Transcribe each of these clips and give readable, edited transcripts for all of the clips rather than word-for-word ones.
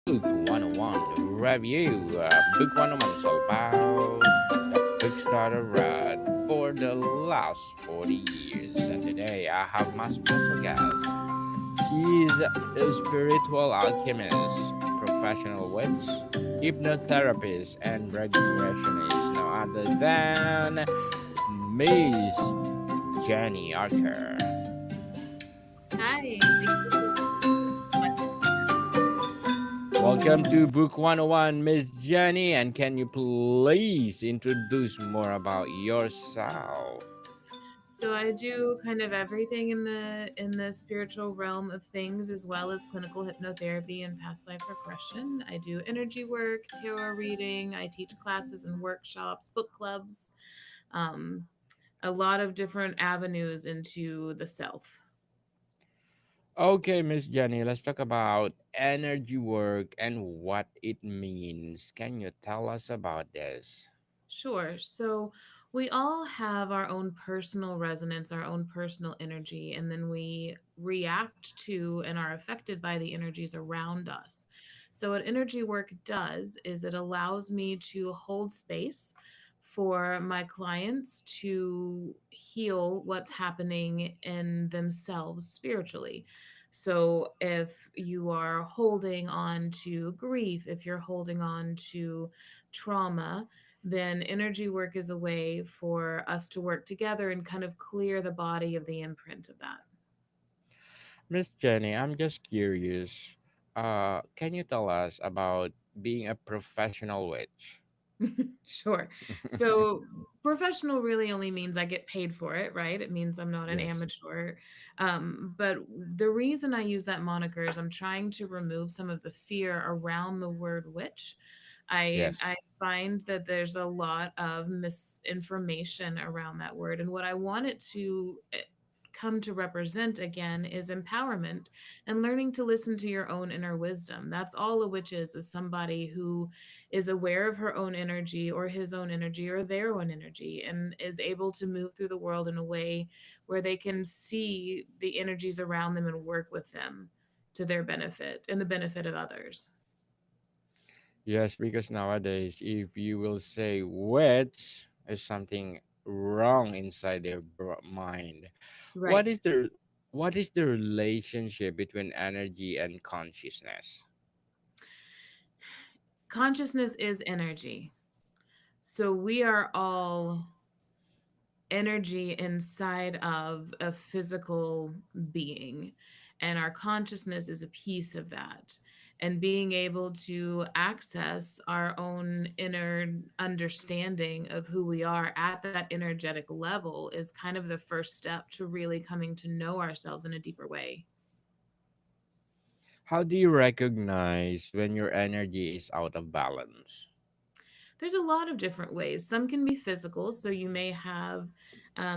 Book 101 review. Book 101 is all about the book starter read for the last 40 years. And today I have my special guest. She's a spiritual alchemist, professional witch, hypnotherapist, and regressionist. No other than Miss Jeni Archer. Hi, thank you so much. Welcome to Book 101, Miss Jenny. And can you please introduce more about yourself? So I do kind of everything in the spiritual realm of things, as well as clinical hypnotherapy and past life regression. I do energy work, tarot reading. I teach classes and workshops, book clubs, um, a lot of different avenues into the self. Okay, Miss Jenny, let's talk about energy work and what it means. Can you tell us about this? Sure. So we all have our own personal resonance, our own personal energy, and then we react to and are affected by the energies around us. So, what energy work does is it allows me to hold space for my clients to heal what's happening in themselves spiritually. So, if you are holding on to grief, if you're holding on to trauma, then energy work is a way for us to work together and kind of clear the body of the imprint of that. Miss Jenny, I'm just curious. Can you tell us about being a professional witch? Sure. So, professional really only means I get paid for it, right? It means I'm not an Yes. amateur. But the reason I use that moniker is I'm trying to remove some of the fear around the word witch. I Yes. find that there's a lot of misinformation around that word, and what I want it to come to represent again is empowerment and learning to listen to your own inner wisdom. That's all a witch is somebody who is aware of her own energy or his own energy or their own energy and is able to move through the world in a way where they can see the energies around them and work with them to their benefit and the benefit of others. Yes, because nowadays, if you will say which is something wrong inside their mind, what Right. is the what is the relationship between energy and consciousness? Consciousness is energy. So we are all energy inside of a physical being, and our consciousness is a piece of that. And being able to access our own inner understanding of who we are at that energetic level is kind of the first step to really coming to know ourselves in a deeper way. How do you recognize when your energy is out of balance? There's a lot of different ways. Some can be physical, so you may have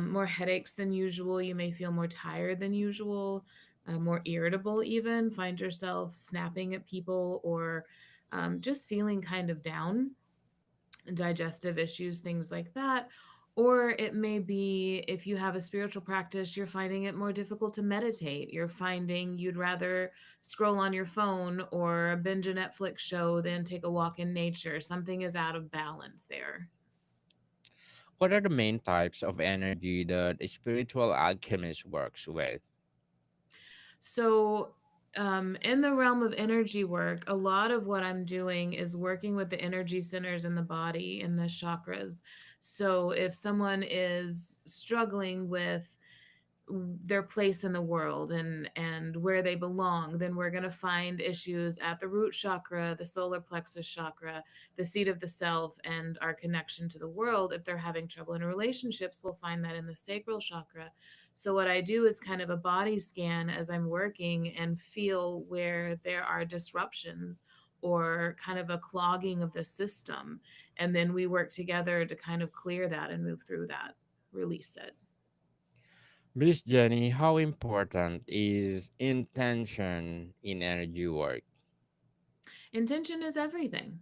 more headaches than usual. You may feel more tired than usual, more irritable, even find yourself snapping at people or just feeling kind of down, digestive issues, things like that. Or it may be if you have a spiritual practice, you're finding it more difficult to meditate. You're finding you'd rather scroll on your phone or binge a Netflix show than take a walk in nature. Something is out of balance there. What are the main types of energy that a spiritual alchemist works with? So, in the realm of energy work, a lot of what I'm doing is working with the energy centers in the body and the chakras. So, if someone is struggling with their place in the world and where they belong, then we're going to find issues at the root chakra, the solar plexus chakra, the seat of the self, and our connection to the world. If they're having trouble in relationships, we'll find that in the sacral chakra. So what I do is kind of a body scan as I'm working and feel where there are disruptions or kind of a clogging of the system, and then we work together to kind of clear that and move through that, release it. Miss Jenny, how important is intention in energy work? Intention is everything.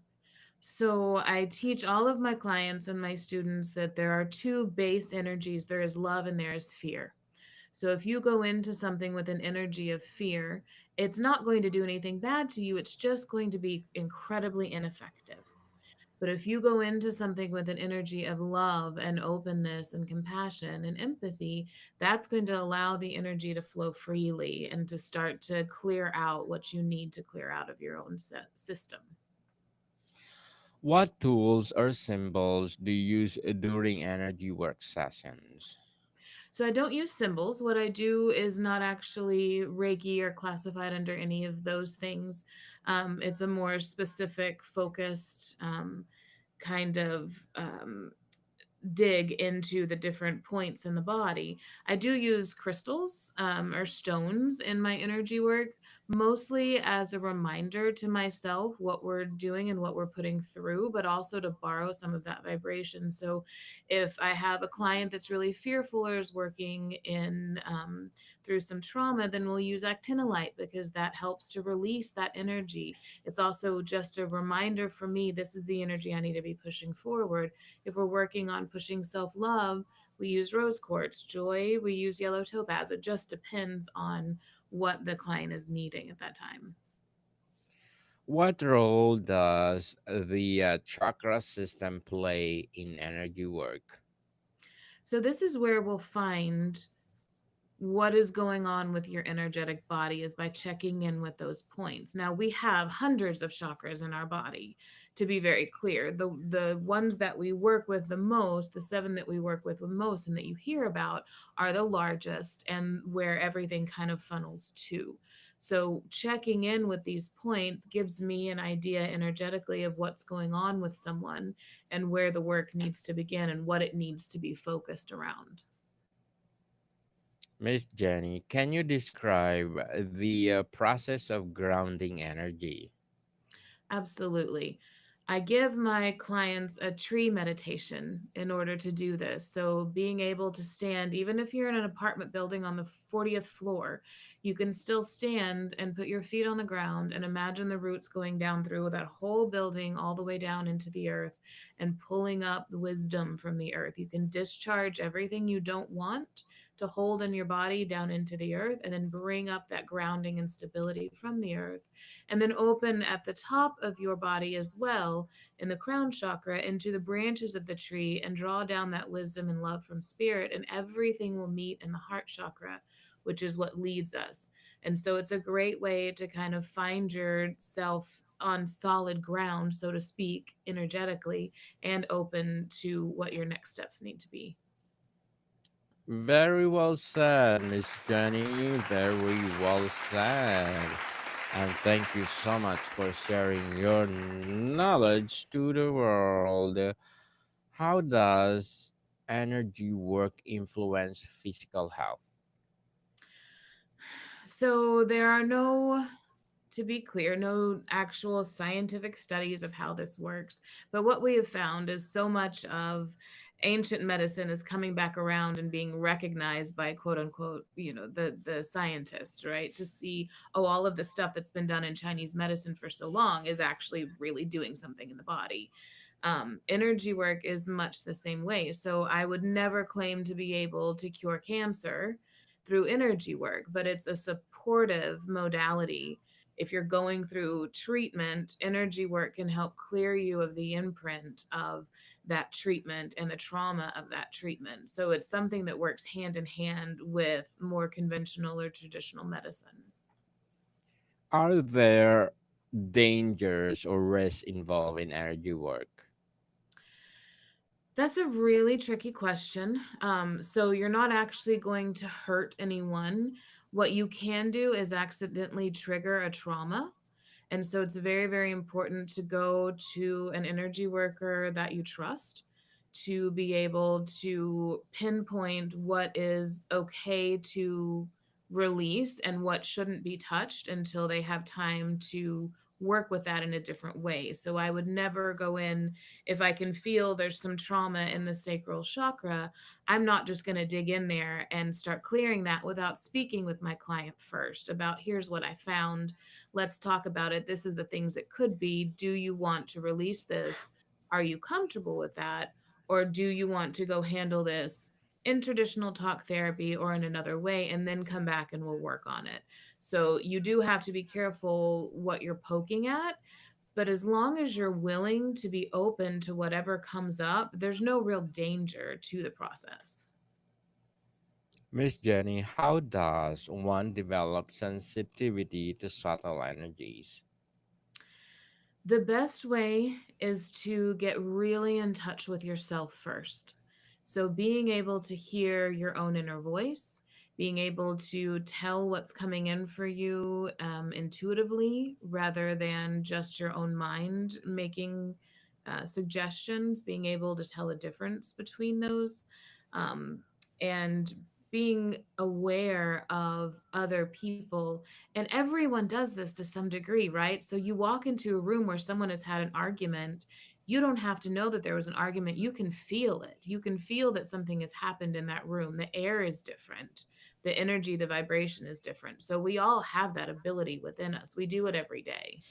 So I teach all of my clients and my students that there are two base energies, there is love and there is fear. So if you go into something with an energy of fear, it's not going to do anything bad to you. It's just going to be incredibly ineffective. But if you go into something with an energy of love and openness and compassion and empathy, that's going to allow the energy to flow freely and to start to clear out what you need to clear out of your own system. What tools or symbols do you use during energy work sessions? So I don't use symbols. What I do is not actually Reiki or classified under any of those things. It's a more specific, focused kind of dig into the different points in the body. I do use crystals or stones in my energy work, mostly as a reminder to myself what we're doing and what we're putting through, but also to borrow some of that vibration. So if I have a client that's really fearful or is working in through some trauma, then we'll use actinolite because that helps to release that energy. It's also just a reminder for me, this is the energy I need to be pushing forward. If we're working on pushing self love, we use rose quartz. Joy, we use yellow topaz. It just depends on what the client is needing at that time. What role does the chakra system play in energy work? So, this is where we'll find what is going on with your energetic body is by checking in with those points. Now we have hundreds of chakras in our body, to be very clear. The ones that we work with the most, the seven that we work with the most and that you hear about are the largest and where everything kind of funnels to. So checking in with these points gives me an idea energetically of what's going on with someone and where the work needs to begin and what it needs to be focused around. Miss Jenny, can you describe the process of grounding energy? Absolutely. I give my clients a tree meditation in order to do this. So, being able to stand, even if you're in an apartment building on the 40th floor, you can still stand and put your feet on the ground and imagine the roots going down through that whole building all the way down into the earth and pulling up the wisdom from the earth. You can discharge everything you don't want to hold in your body down into the earth and then bring up that grounding and stability from the earth and then open at the top of your body as well in the crown chakra into the branches of the tree and draw down that wisdom and love from spirit, and everything will meet in the heart chakra, which is what leads us. And so it's a great way to kind of find yourself on solid ground, so to speak, energetically, and open to what your next steps need to be. Very well said, Miss Jenny. Very well said. And thank you so much for sharing your knowledge to the world. How does energy work influence physical health? So there are no, to be clear, no actual scientific studies of how this works. But what we have found is so much of ancient medicine is coming back around and being recognized by quote unquote, the scientists, right? To see, oh, all of the stuff that's been done in Chinese medicine for so long is actually really doing something in the body. Energy work is much the same way. So I would never claim to be able to cure cancer through energy work, but it's a supportive modality. If you're going through treatment, energy work can help clear you of the imprint of that treatment and the trauma of that treatment. So it's something that works hand in hand with more conventional or traditional medicine. Are there dangers or risks involved in energy work? That's a really tricky question. So you're not actually going to hurt anyone. What you can do is accidentally trigger a trauma. And so it's very, very important to go to an energy worker that you trust to be able to pinpoint what is okay to release and what shouldn't be touched until they have time to work with that in a different way. So I would never go in if I can feel there's some trauma in the sacral chakra. I'm not just going to dig in there and start clearing that without speaking with my client first about here's what I found. Let's talk about it. This is the things it could be. Do you want to release this? Are you comfortable with that? Or do you want to go handle this in traditional talk therapy or in another way and then come back and we'll work on it? So you do have to be careful what you're poking at. But as long as you're willing to be open to whatever comes up, there's no real danger to the process. Miss Jenny, how does one develop sensitivity to subtle energies? The best way is to get really in touch with yourself first. So, being able to hear your own inner voice, being able to tell what's coming in for you intuitively rather than just your own mind making suggestions, being able to tell the difference between those, um, and being aware of other people. And everyone does this to some degree, right? So you walk into a room where someone has had an argument. You don't have to know that there was an argument. You can feel it. You can feel that something has happened in that room. The air is different. The energy, the vibration is different. So we all have that ability within us. We do it every day.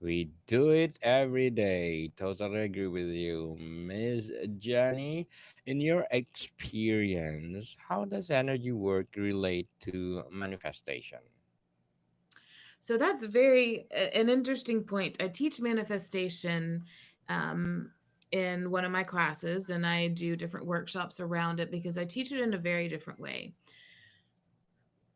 We do it every day. Totally agree with you, Miss Jenny. In your experience, how does energy work relate to manifestation? So that's an interesting point. I teach manifestation um, in one of my classes, and I do different workshops around it because I teach it in a very different way.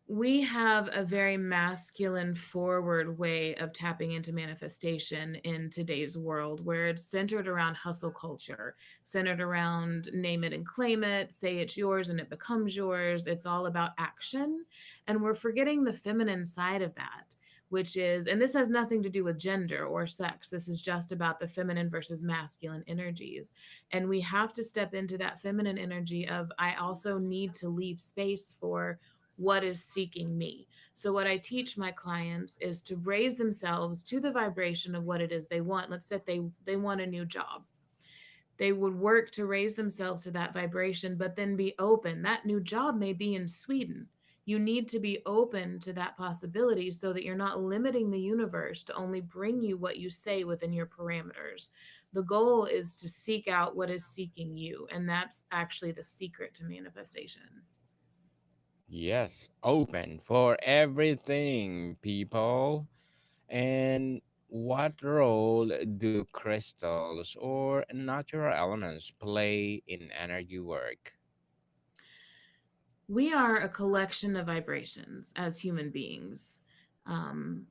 We have a very masculine forward way of tapping into manifestation in today's world where it's centered around hustle culture, centered around name it and claim it, say it's yours and it becomes yours. It's all about action. And we're forgetting the feminine side of that, which is, and this has nothing to do with gender or sex. This is just about the feminine versus masculine energies. And we have to step into that feminine energy of, I also need to leave space for what is seeking me. So, what I teach my clients is to raise themselves to the vibration of what it is they want. Let's say they want a new job. They would work to raise themselves to that vibration, but then be open. That new job may be in Sweden. You need to be open to that possibility so that you're not limiting the universe to only bring you what you say within your parameters. The goal is to seek out what is seeking you. And that's actually the secret to manifestation. Yes, open for everything, people. And what role do crystals or natural elements play in energy work? We are a collection of vibrations as human beings. Um,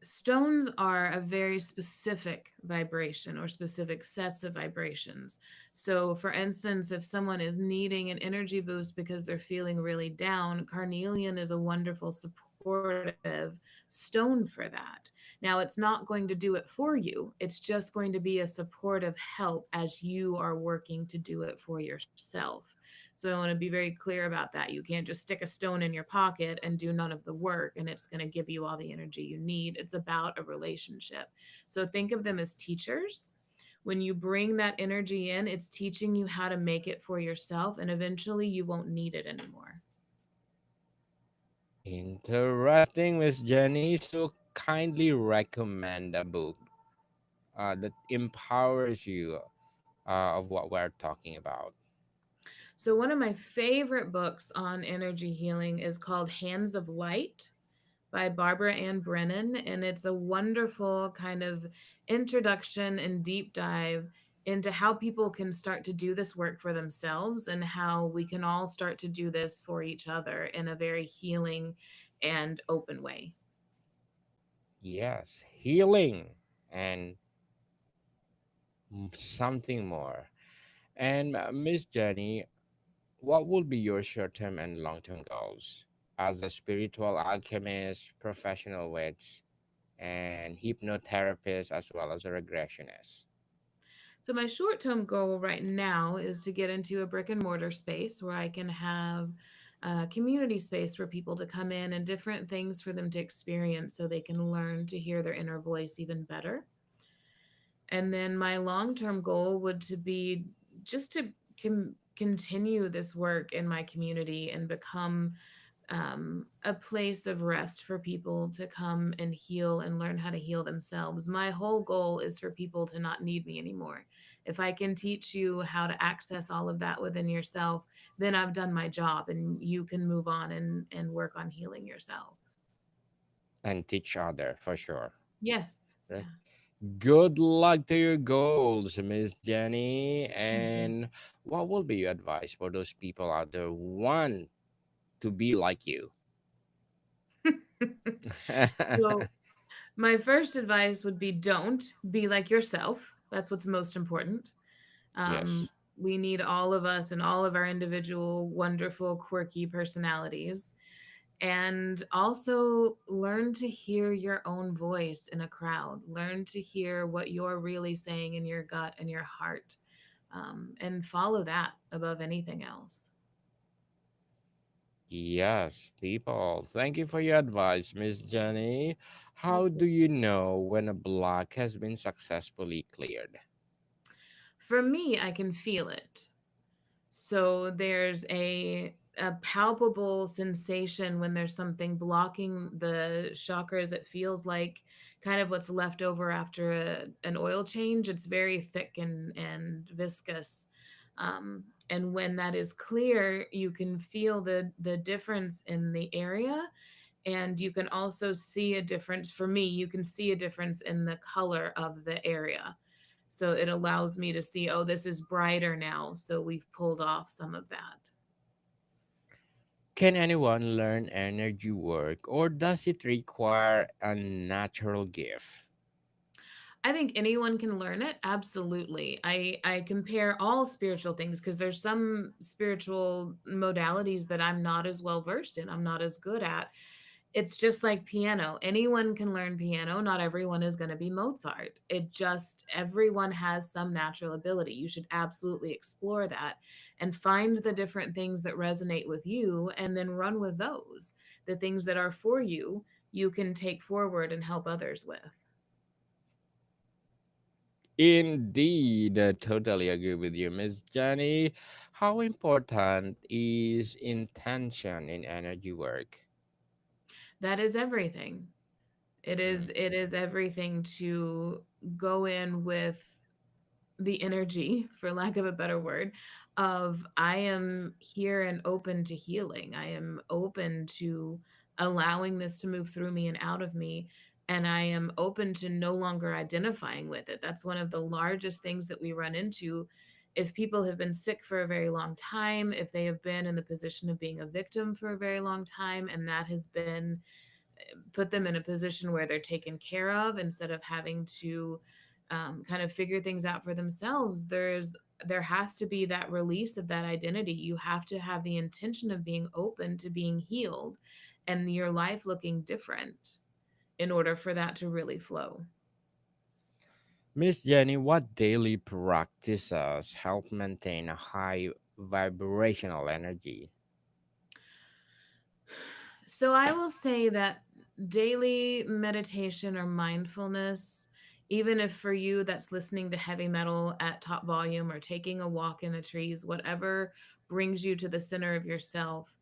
Stones are a very specific vibration or specific sets of vibrations. So, for instance, if someone is needing an energy boost because they're feeling really down, carnelian is a wonderful supportive stone for that. Now, it's not going to do it for you, it's just going to be a supportive help as you are working to do it for yourself. So, I want to be very clear about that. You can't just stick a stone in your pocket and do none of the work, and it's going to give you all the energy you need. It's about a relationship. So think of them as teachers. When you bring that energy in, it's teaching you how to make it for yourself, and eventually you won't need it anymore. Interesting, Miss Jenny. So kindly recommend a book that empowers you of what we're talking about. So, one of my favorite books on energy healing is called Hands of Light by Barbara Ann Brennan. And it's a wonderful kind of introduction and deep dive into how people can start to do this work for themselves and how we can all start to do this for each other in a very healing and open way. Yes, healing and something more. And Miss Jenny, what will be your short term and long term goals as a spiritual alchemist, professional witch, and hypnotherapist, as well as a regressionist? So, my short term goal right now is to get into a brick and mortar space where I can have a community space for people to come in and different things for them to experience so they can learn to hear their inner voice even better. And then my long-term goal would to be just to continue this work in my community and become a place of rest for people to come and heal and learn how to heal themselves. My whole goal is for people to not need me anymore. If I can teach you how to access all of that within yourself, then I've done my job and you can move on and work on healing yourself. And teach other for sure. Yes. Right? Yeah. Good luck to your goals, Miss Jenny. Thank you. And what will be your advice for those people out there who want to be like you? So, my first advice would be don't be like yourself. That's what's most important. Yes. We need all of us and all of our individual, wonderful, quirky personalities. And also learn to hear your own voice in a crowd. Learn to hear what you're really saying in your gut and your heart, and follow that above anything else. Yes, people. Thank you for your advice, Miss Jenny. How do Absolutely. you know when a block has been successfully cleared? For me, I can feel it. So there's a palpable sensation when there's something blocking the chakras. It feels like kind of what's left over after an oil change. It's very thick and viscous. And when that is clear, you can feel the difference in the area, and you can also see a difference. For me, you can see a difference in the color of the area, so it allows me to see, oh, this is brighter now, so we've pulled off some of that. Can anyone learn energy work or does it require a natural gift? I think anyone can learn it. Absolutely. I compare all spiritual things because there's some spiritual modalities that I'm not as well versed in. I'm not as good at. It's just like piano. Anyone can learn piano. Not everyone is going to be Mozart. It just, everyone has some natural ability. You should absolutely explore that and find the different things that resonate with you and then run with those. The things that are for you, you can take forward and help others with. Indeed, I totally agree with you, Miss Jenny. How important is intention in energy work? That is everything. It Mm. is it is everything to go in with the energy, for lack of a better word, of I am here and open to healing. I am open to allowing this to move through me and out of me. And I am open to no longer identifying with it. That's one of the largest things that we run into. If people have been sick for a very long time, if they have been in the position of being a victim for a very long time, and that has been put them in a position where they're taken care of instead of having to kind of figure things out for themselves, there has to be that release of that identity. You have to have the intention of being open to being healed and your life looking different in order for that to really flow. Miss Jenny, what daily practices help maintain a high vibrational energy? So I will say that daily meditation or mindfulness, even if for you that's listening to heavy metal at top volume or taking a walk in the trees, whatever brings you to the center of yourself,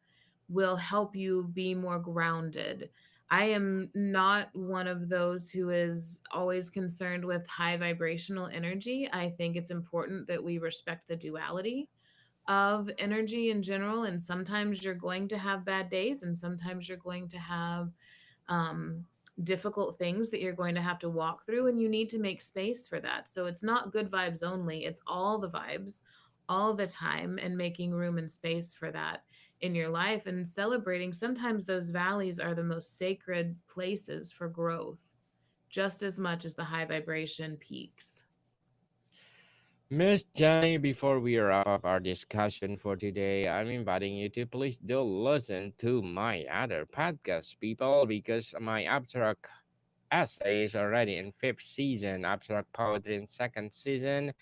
will help you be more grounded. I am not one of those who is always concerned with high vibrational energy. I think it's important that we respect the duality of energy in general. And sometimes you're going to have bad days, and sometimes you're going to have um, difficult things that you're going to have to walk through, and you need to make space for that. So it's not good vibes only, it's all the vibes all the time, and making room and space for that in your life and celebrating. Sometimes those valleys are the most sacred places for growth, just as much as the high vibration peaks. Miss Jenny, before we wrap up our discussion for today, I'm inviting you to please do listen to my other podcast, people, because my abstract essay is already in fifth season, abstract poetry in second season,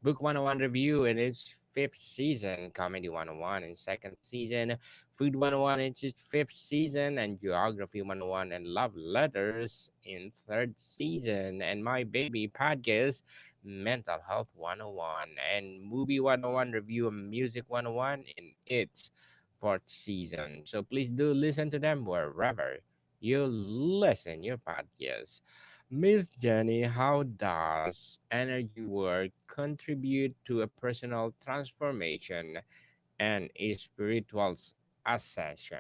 Book 101 review in its fifth season, Comedy 101 in second season, Food 101 in its fifth season, and Geography 101 and Love Letters in third season, and my baby podcast, Mental Health 101 and Movie 101 review and Music 101 in its fourth season. So please do listen to them wherever you listen your podcast. Miss Jenny, how does energy work contribute to a personal transformation and a spiritual ascension?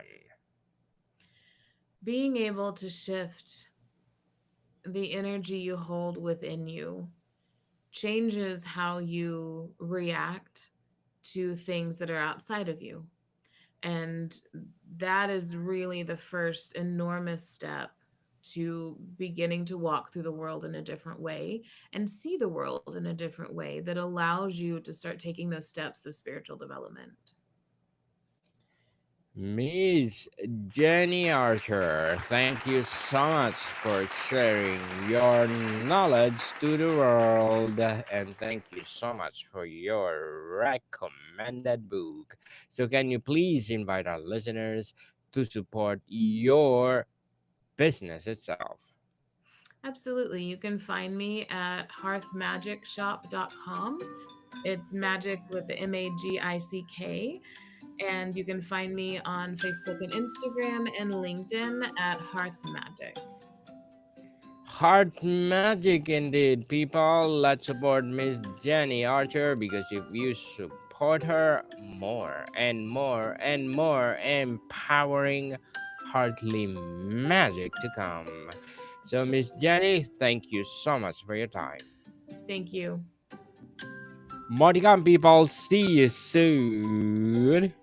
Being able to shift the energy you hold within you changes how you react to things that are outside of you. And that is really the first enormous step to beginning to walk through the world in a different way and see the world in a different way that allows you to start taking those steps of spiritual development. Miss Jenny Archer, thank you so much for sharing your knowledge to the world, and thank you so much for your recommended book. So, can you please invite our listeners to support your business itself? Absolutely. You can find me at hearthmagicshop.com. It's magic with the Magick. And you can find me on Facebook and Instagram and LinkedIn at Hearth Magic. Heart magic indeed, people. Let's support Miss Jenny Archer because if you support her, more and more and more empowering heartly magic to come. So, Miss Jenny, thank you so much for your time. Thank you. More to come, people. See you soon.